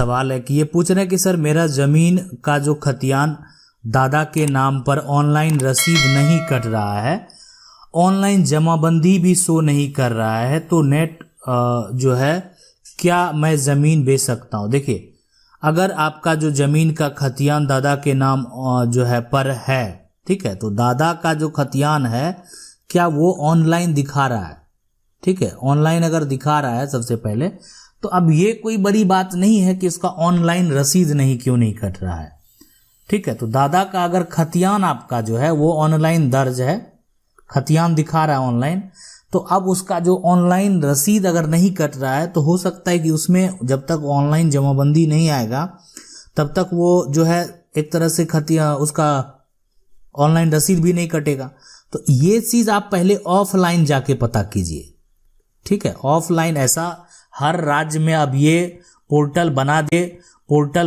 सवाल है कि ये पूछ रहे हैं कि सर मेरा ज़मीन का जो खतियान दादा के नाम पर ऑनलाइन रसीद नहीं कट रहा है, ऑनलाइन जमाबंदी भी शो नहीं कर रहा है, तो नेट जो है क्या मैं ज़मीन बेच सकता हूँ। देखिए, अगर आपका जो ज़मीन का खतियान दादा के नाम जो है पर है, ठीक है, तो दादा का जो खतियान है क्या वो ऑनलाइन दिखा रहा है, ठीक है, ऑनलाइन अगर दिखा रहा है सबसे पहले, तो अब ये कोई बड़ी बात नहीं है कि इसका ऑनलाइन रसीद नहीं क्यों नहीं कट रहा है, ठीक है। तो दादा का अगर खतियान आपका जो है वो ऑनलाइन दर्ज है, खतियान दिखा रहा है ऑनलाइन, तो अब उसका जो ऑनलाइन रसीद अगर नहीं कट रहा है तो हो सकता है कि उसमें जब तक ऑनलाइन जमाबंदी नहीं आएगा तब तक वो जो है एक तरह से उसका ऑनलाइन रसीद भी नहीं कटेगा। तो ये चीज़ आप पहले ऑफलाइन जाके पता कीजिए, ठीक है। ऑफलाइन ऐसा हर राज्य में अब ये पोर्टल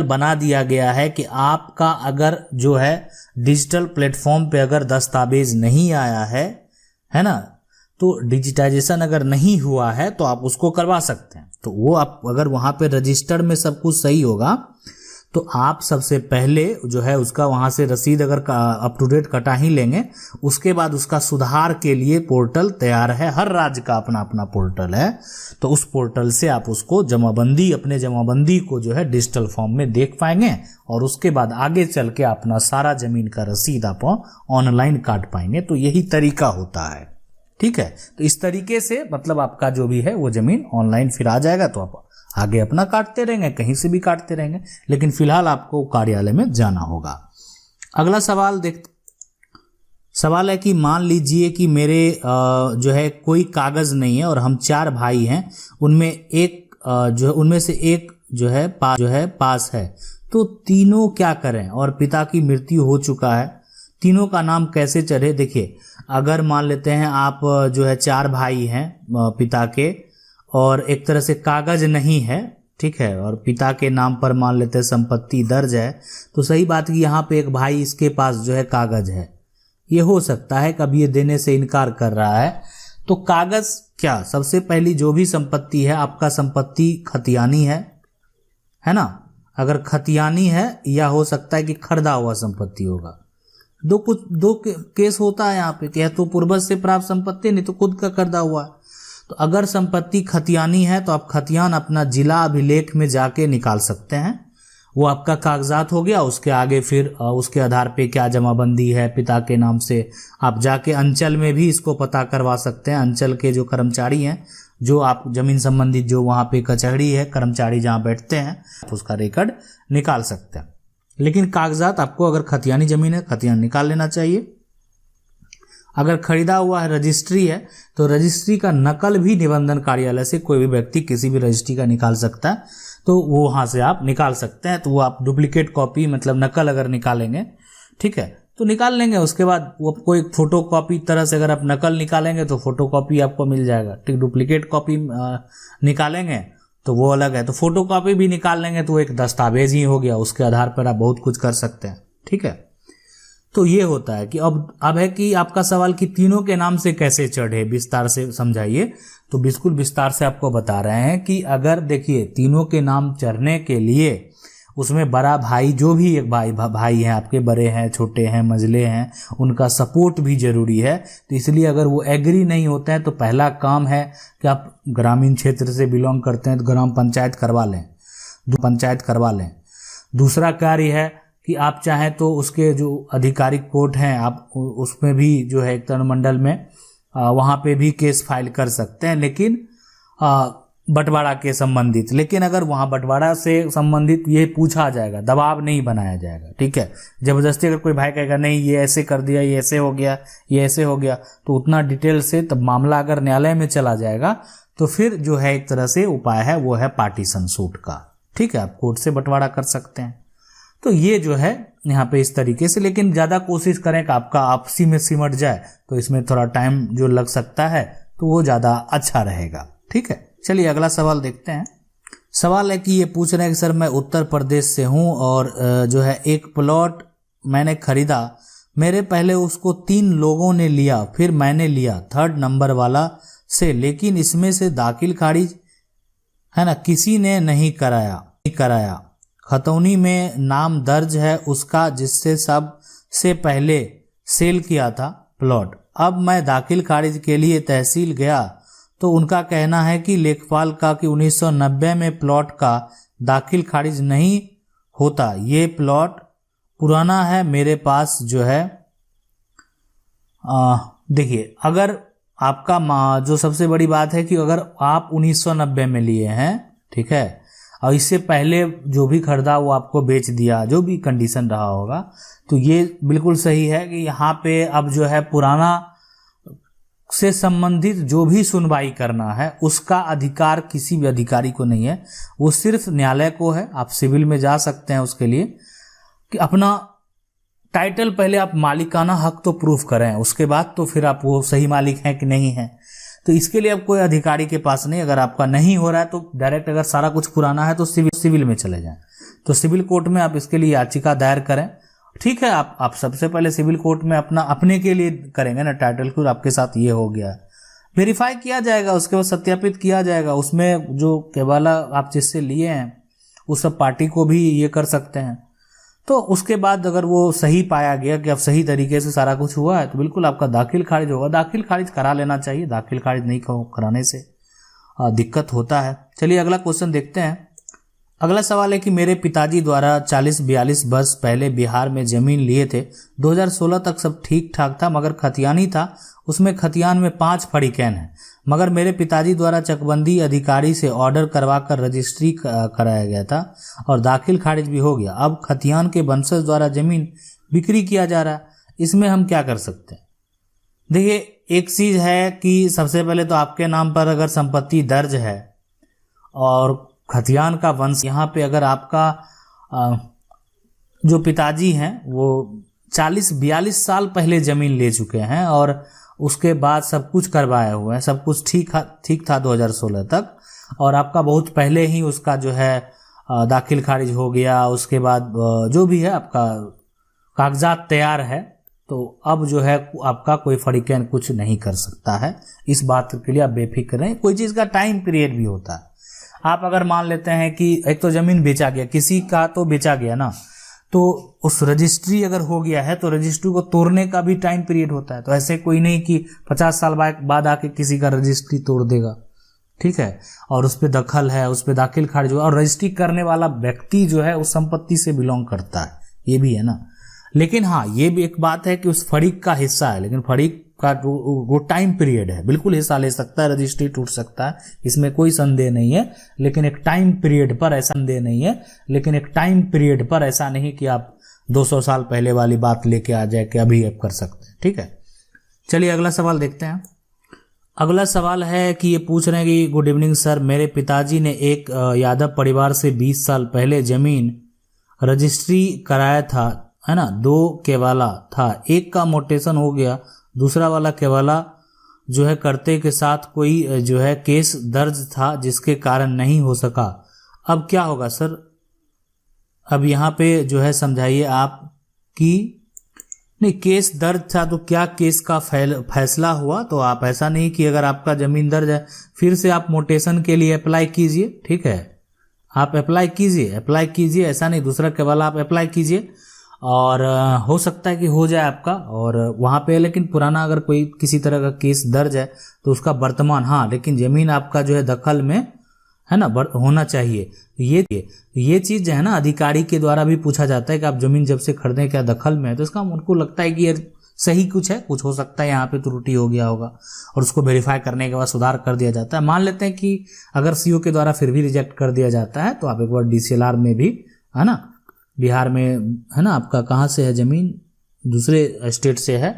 बना दिया गया है कि आपका अगर जो है डिजिटल प्लेटफॉर्म पे अगर दस्तावेज नहीं आया है ना, तो डिजिटाइजेशन अगर नहीं हुआ है तो आप उसको करवा सकते हैं। तो वो आप अगर वहाँ पे रजिस्टर में सब कुछ सही होगा तो आप सबसे पहले जो है उसका वहाँ से रसीद अगर अप टू डेट कटा ही लेंगे, उसके बाद उसका सुधार के लिए पोर्टल तैयार है, हर राज्य का अपना अपना पोर्टल है, तो उस पोर्टल से आप उसको अपने जमाबंदी को जो है डिजिटल फॉर्म में देख पाएंगे और उसके बाद आगे चल के अपना सारा जमीन का रसीद आप ऑनलाइन काट पाएंगे। तो यही तरीका होता है, ठीक है। तो इस तरीके से मतलब आपका जो भी है वो जमीन ऑनलाइन फिर आ जाएगा, तो आप आगे अपना काटते रहेंगे, कहीं से भी काटते रहेंगे, लेकिन फिलहाल आपको कार्यालय में जाना होगा। अगला सवाल है कि मान लीजिए कि मेरे जो है कोई कागज नहीं है और हम 4 भाई हैं, उनमें से एक जो है पास है, तो तीनों क्या करें और पिता की मृत्यु हो चुका है, तीनों का नाम कैसे चढ़े। देखिए, अगर मान लेते हैं आप जो है 4 भाई हैं पिता के और एक तरह से कागज नहीं है, ठीक है, और पिता के नाम पर मान लेते हैं संपत्ति दर्ज है, तो सही बात कि यहाँ पे एक भाई इसके पास जो है कागज है, ये हो सकता है कभी ये देने से इनकार कर रहा है। तो कागज क्या, सबसे पहली जो भी संपत्ति है आपका संपत्ति खतियानी है ना, अगर खतियानी है या हो सकता है कि खरीदा हुआ संपत्ति होगा, दो केस होता है यहाँ पे, क्या तो पूर्वज से प्राप्त संपत्ति, नहीं तो खुद का खरीदा हुआ है। तो अगर संपत्ति खतियानी है तो आप खतियान अपना जिला अभिलेख में जाके निकाल सकते हैं, वो आपका कागजात हो गया। उसके आगे फिर उसके आधार पे क्या जमाबंदी है पिता के नाम से, आप जाके अंचल में भी इसको पता करवा सकते हैं। अंचल के जो कर्मचारी हैं, जो आप जमीन संबंधित जो वहाँ पे कचहरी है, कर्मचारी जहाँ बैठते हैं, आप उसका रिकॉर्ड निकाल सकते हैं। लेकिन कागजात आपको अगर खतियानी जमीन है खतियान निकाल लेना चाहिए। अगर खरीदा हुआ है, रजिस्ट्री है, तो रजिस्ट्री का नकल भी निबंधन कार्यालय से कोई भी व्यक्ति किसी भी रजिस्ट्री का निकाल सकता है, तो वो वहाँ से आप निकाल सकते हैं। तो वो आप डुप्लीकेट कॉपी मतलब नकल अगर निकालेंगे, ठीक है, तो निकाल लेंगे। उसके बाद वो कोई फोटो कॉपी तरह से अगर आप नकल निकालेंगे तो फोटो कॉपी आपको मिल जाएगा, ठीक। डुप्लीकेट कॉपी निकालेंगे तो वो अलग है, तो फोटो कॉपी भी निकाल लेंगे तो एक दस्तावेज ही हो गया, उसके आधार पर आप बहुत कुछ कर सकते हैं, ठीक है। तो ये होता है कि अब है कि आपका सवाल कि तीनों के नाम से कैसे चढ़े, विस्तार से समझाइए। तो बिल्कुल विस्तार से आपको बता रहे हैं कि अगर देखिए तीनों के नाम चढ़ने के लिए उसमें बड़ा भाई, जो भी एक भाई हैं आपके, बड़े हैं, छोटे हैं, मंझले हैं, उनका सपोर्ट भी जरूरी है। तो इसलिए अगर वो एग्री नहीं होते हैं तो पहला काम है कि आप ग्रामीण क्षेत्र से बिलोंग करते हैं तो ग्राम पंचायत करवा लें। दूसरा कार्य है कि आप चाहें तो उसके जो आधिकारिक कोर्ट हैं आप उसमें भी जो है एक मंडल में वहाँ पे भी केस फाइल कर सकते हैं, लेकिन बंटवारा के संबंधित। लेकिन अगर वहाँ बंटवारा से संबंधित ये पूछा जाएगा, दबाव नहीं बनाया जाएगा, ठीक है। जबरदस्ती अगर कोई भाई कहेगा नहीं ये ऐसे कर दिया, ये ऐसे हो गया, ये ऐसे हो गया, तो उतना डिटेल से तब मामला अगर न्यायालय में चला जाएगा तो फिर जो है एक तरह से उपाय है वो है पार्टीशन सूट का, ठीक है। आप कोर्ट से बंटवारा कर सकते हैं। तो ये जो है यहाँ पे इस तरीके से, लेकिन ज़्यादा कोशिश करें कि आपका आपसी में सिमट जाए, तो इसमें थोड़ा टाइम जो लग सकता है तो वो ज़्यादा अच्छा रहेगा, ठीक है। चलिए अगला सवाल देखते हैं। सवाल है कि ये पूछ रहे हैं कि सर मैं उत्तर प्रदेश से हूँ और जो है एक प्लॉट मैंने खरीदा, मेरे पहले उसको 3 लोगों ने लिया, फिर मैंने लिया 3rd नंबर वाला से, लेकिन इसमें से दाखिल खारिज है ना किसी ने नहीं कराया, खतौनी में नाम दर्ज है उसका जिससे सबसे पहले सेल किया था प्लॉट। अब मैं दाखिल खारिज के लिए तहसील गया तो उनका कहना है कि लेखपाल का कि 1990 में प्लॉट का दाखिल खारिज नहीं होता, ये प्लॉट पुराना है मेरे पास जो है। देखिए, अगर आपका जो सबसे बड़ी बात है कि अगर आप 1990 में लिए हैं, ठीक है, और इससे पहले जो भी खरीदा वो आपको बेच दिया, जो भी कंडीशन रहा होगा, तो ये बिल्कुल सही है कि यहाँ पे अब जो है पुराना से संबंधित जो भी सुनवाई करना है उसका अधिकार किसी भी अधिकारी को नहीं है, वो सिर्फ न्यायालय को है। आप सिविल में जा सकते हैं उसके लिए कि अपना टाइटल पहले आप मालिकाना हक तो प्रूफ करें, उसके बाद तो फिर आप वो सही मालिक हैं कि नहीं हैं। तो इसके लिए अब कोई अधिकारी के पास नहीं, अगर आपका नहीं हो रहा है तो डायरेक्ट अगर सारा कुछ पुराना है तो सिविल में चले जाएं। तो सिविल कोर्ट में आप इसके लिए याचिका दायर करें, ठीक है। आप सबसे पहले सिविल कोर्ट में अपने के लिए करेंगे ना टाइटल को, आपके साथ ये हो गया, वेरीफाई किया जाएगा, उसके बाद सत्यापित किया जाएगा। उसमें जो केवाला आप जिससे लिए हैं उस सब पार्टी को भी ये कर सकते हैं। तो उसके बाद अगर वो सही पाया गया कि अब सही तरीके से सारा कुछ हुआ है तो बिल्कुल आपका दाखिल खारिज होगा। दाखिल खारिज करा लेना चाहिए, दाखिल खारिज नहीं कराने से दिक्कत होता है। चलिए अगला क्वेश्चन देखते हैं। अगला सवाल है कि मेरे पिताजी द्वारा 40-42 वर्ष पहले बिहार में जमीन लिए थे। 2016 तक सब ठीक ठाक था, मगर खतियानी था, उसमें खतियान में 5 फरीकैन है। मगर मेरे पिताजी द्वारा चकबंदी अधिकारी से ऑर्डर करवाकर रजिस्ट्री कराया गया था और दाखिल खारिज भी हो गया। अब खतियान के वंशज द्वारा जमीन बिक्री किया जा रहा है, इसमें हम क्या कर सकते हैं? देखिए, एक चीज है कि सबसे पहले तो आपके नाम पर अगर संपत्ति दर्ज है और खतियान का वंश, यहाँ पे अगर आपका जो पिताजी हैं वो 40-42 साल पहले जमीन ले चुके हैं और उसके बाद सब कुछ करवाए हुए हैं, सब कुछ ठीक था 2016 तक, और आपका बहुत पहले ही उसका जो है दाखिल खारिज हो गया, उसके बाद जो भी है आपका कागजात तैयार है, तो अब जो है आपका कोई फरीकैन कुछ नहीं कर सकता है। इस बात के लिए आप बेफिक्र रहें। कोई चीज़ का टाइम पीरियड भी होता है। आप अगर मान लेते हैं कि एक तो जमीन बेचा गया, किसी का तो बेचा गया ना, तो उस रजिस्ट्री अगर हो गया है तो रजिस्ट्री को तोड़ने का भी टाइम पीरियड होता है। तो ऐसे कोई नहीं कि 50 साल बाद आके किसी का रजिस्ट्री तोड़ देगा, ठीक है, और उस पर दखल है, उस पर दाखिल खारिज हुआ, और रजिस्ट्री करने वाला व्यक्ति जो है उस संपत्ति से बिलोंग करता है, ये भी है ना। लेकिन हाँ, ये भी एक बात है कि उस फरीक का हिस्सा है, लेकिन फरीक का वो टाइम पीरियड है, बिल्कुल हिस्सा ले सकता है, रजिस्ट्री टूट सकता है, इसमें कोई संदेह नहीं है। लेकिन एक टाइम पीरियड पर ऐसा संदेह नहीं है, लेकिन एक टाइम पीरियड पर ऐसा नहीं कि आप 200 साल पहले वाली बात लेके आ जाए कि अभी आप कर सकते हैं, ठीक है। चलिए अगला सवाल देखते हैं। अगला सवाल है कि ये पूछ रहे हैं कि गुड इवनिंग सर, मेरे पिताजी ने एक यादव परिवार से 20 साल पहले जमीन रजिस्ट्री कराया था, है ना, 2 केवाला था, एक का मोटेशन हो गया, दूसरा वाला केवाला जो है करते के साथ कोई जो है केस दर्ज था जिसके कारण नहीं हो सका। अब क्या होगा सर? अब यहाँ पे जो है समझाइए आप कि नहीं, केस दर्ज था तो क्या केस का फैसला हुआ? तो आप ऐसा नहीं कि अगर आपका जमीन दर्ज है फिर से आप मोटेशन के लिए अप्लाई कीजिए, ठीक है, आप अप्लाई कीजिए, ऐसा नहीं, दूसरा केवाला आप अप्लाई कीजिए और हो सकता है कि हो जाए आपका। और वहाँ पे लेकिन पुराना अगर कोई किसी तरह का केस दर्ज है तो उसका वर्तमान, हाँ, लेकिन जमीन आपका जो है दखल में है ना होना चाहिए। ये चीज़ जो है ना अधिकारी के द्वारा भी पूछा जाता है कि आप जमीन जब से खरीदें क्या दखल में है, तो इसका उनको लगता है कि ये सही कुछ है, कुछ हो सकता है यहाँ पे त्रुटि हो गया होगा और उसको वेरीफाई करने के बाद सुधार कर दिया जाता है। मान लेते हैं कि अगर सीओ के द्वारा फिर भी रिजेक्ट कर दिया जाता है तो आप एक बार डीसीएलआर में भी, है ना, बिहार में है ना, आपका कहाँ से है जमीन, दूसरे स्टेट से है,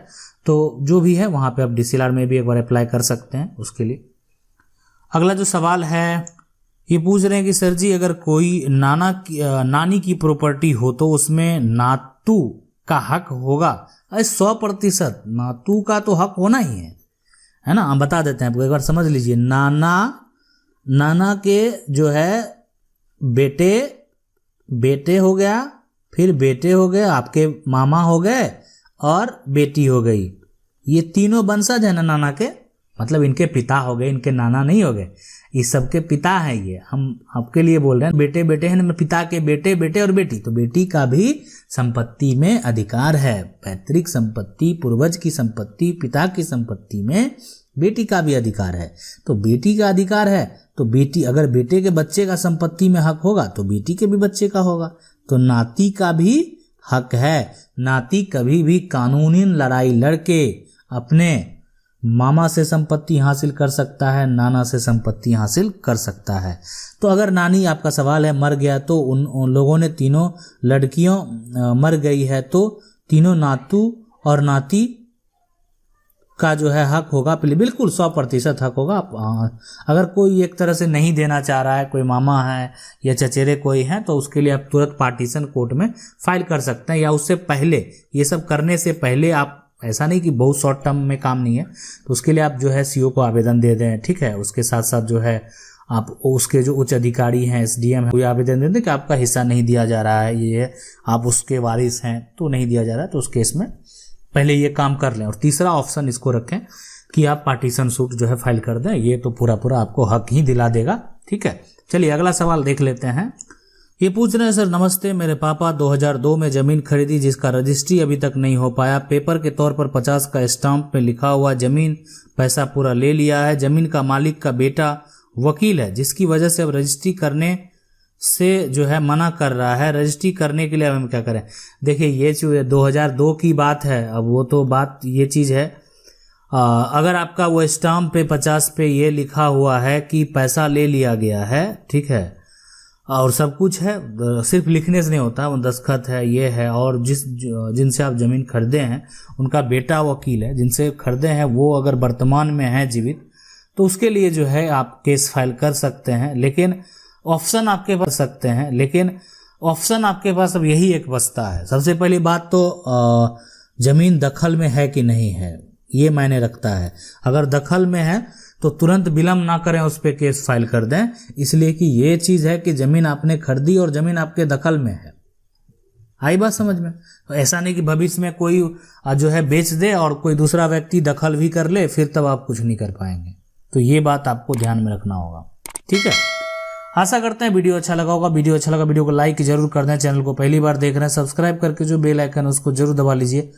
तो जो भी है वहाँ पे आप डीसीएलआर में भी एक बार अप्लाई कर सकते हैं उसके लिए। अगला जो सवाल है ये पूछ रहे हैं कि सर जी, अगर कोई नानी की प्रॉपर्टी हो तो उसमें नातू का हक होगा? 100% नातू का तो हक होना ही है ना। हम बता देते हैं आपको, एक बार समझ लीजिए। नाना के जो है बेटे हो गया, फिर बेटे हो गए, आपके मामा हो गए और बेटी हो गई, ये तीनों वंशज है ना नाना के, मतलब इनके पिता हो गए, इनके नाना नहीं हो गए। इस सबके पिता हैं ये, हम आपके लिए बोल रहे हैं। बेटे बेटे हैं ना, पिता के बेटे बेटे और बेटी, तो बेटी का भी संपत्ति में अधिकार है। पैतृक संपत्ति, पूर्वज की संपत्ति, पिता की संपत्ति में बेटी का भी अधिकार है। तो बेटी का अधिकार है तो बेटी, अगर बेटे के बच्चे का संपत्ति में हक होगा तो बेटी के भी बच्चे का होगा। तो नाती का भी हक है। नाती कभी भी कानूनी लड़ाई लड़के अपने मामा से संपत्ति हासिल कर सकता है, नाना से संपत्ति हासिल कर सकता है। तो अगर नानी, आपका सवाल है, मर गया तो उन लोगों ने, तीनों लड़कियों मर गई है तो तीनों नातू और नाती का जो है हक होगा, बिल्कुल 100% हक होगा। अगर कोई एक तरह से नहीं देना चाह रहा है, कोई मामा है या चचेरे कोई हैं, तो उसके लिए आप तुरंत पार्टीशन कोर्ट में फाइल कर सकते हैं, या उससे पहले, ये सब करने से पहले आप, ऐसा नहीं कि बहुत शॉर्ट टर्म में काम नहीं है, तो उसके लिए आप जो है सीओ को आवेदन दे दें, ठीक है। उसके साथ साथ जो है आप उसके जो उच्च अधिकारी हैं, एसडीएम है, कोई आवेदन दे दें कि आपका हिस्सा नहीं दिया जा रहा है, ये आप उसके वारिस हैं तो नहीं दिया जा रहा है, तो उस केस में पहले ये काम कर लें। और तीसरा ऑप्शन इसको रखें कि आप पार्टीशन सूट जो है फाइल कर दें, ये तो पूरा आपको हक ही दिला देगा, ठीक है। चलिए अगला सवाल देख लेते हैं। ये पूछ रहे हैं, सर नमस्ते, मेरे पापा 2002 में जमीन खरीदी जिसका रजिस्ट्री अभी तक नहीं हो पाया। पेपर के तौर पर 50 का स्टाम्प में लिखा हुआ जमीन, पैसा पूरा ले लिया है। जमीन का मालिक का बेटा वकील है, जिसकी वजह से अब रजिस्ट्री करने से जो है मना कर रहा है। रजिस्ट्री करने के लिए अब हम क्या करें? देखिए ये जो 2002 की बात है, अब वो तो बात ये चीज़ है, अगर आपका वो स्टाम्प पे 50 पे ये लिखा हुआ है कि पैसा ले लिया गया है, ठीक है, और सब कुछ है, सिर्फ लिखने से नहीं होता, वो दस्तखत है, ये है, और जिनसे आप ज़मीन खरीदे हैं उनका बेटा वकील है, जिनसे खरीदे हैं वो अगर वर्तमान में है जीवित, तो उसके लिए जो है आप केस फाइल कर सकते हैं। लेकिन ऑप्शन आपके पास सकते हैं, लेकिन ऑप्शन आपके पास अब यही एक बचता है। सबसे पहली बात तो ज़मीन दखल में है कि नहीं है, ये मायने रखता है। अगर दखल में है तो तुरंत विलम्ब ना करें, उस पर केस फाइल कर दें, इसलिए कि ये चीज़ है कि ज़मीन आपने खरीदी और ज़मीन आपके दखल में है। आई बात समझ में? तो ऐसा नहीं कि भविष्य में कोई जो है बेच दे और कोई दूसरा व्यक्ति दखल भी कर ले, फिर तब आप कुछ नहीं कर पाएंगे। तो ये बात आपको ध्यान में रखना होगा, ठीक है। आशा करते हैं वीडियो अच्छा लगा होगा। वीडियो अच्छा लगा वीडियो को लाइक जरूर कर दें। चैनल को पहली बार देख रहे हैं, सब्सक्राइब करके जो बेल आइकन है उसको जरूर दबा लीजिए।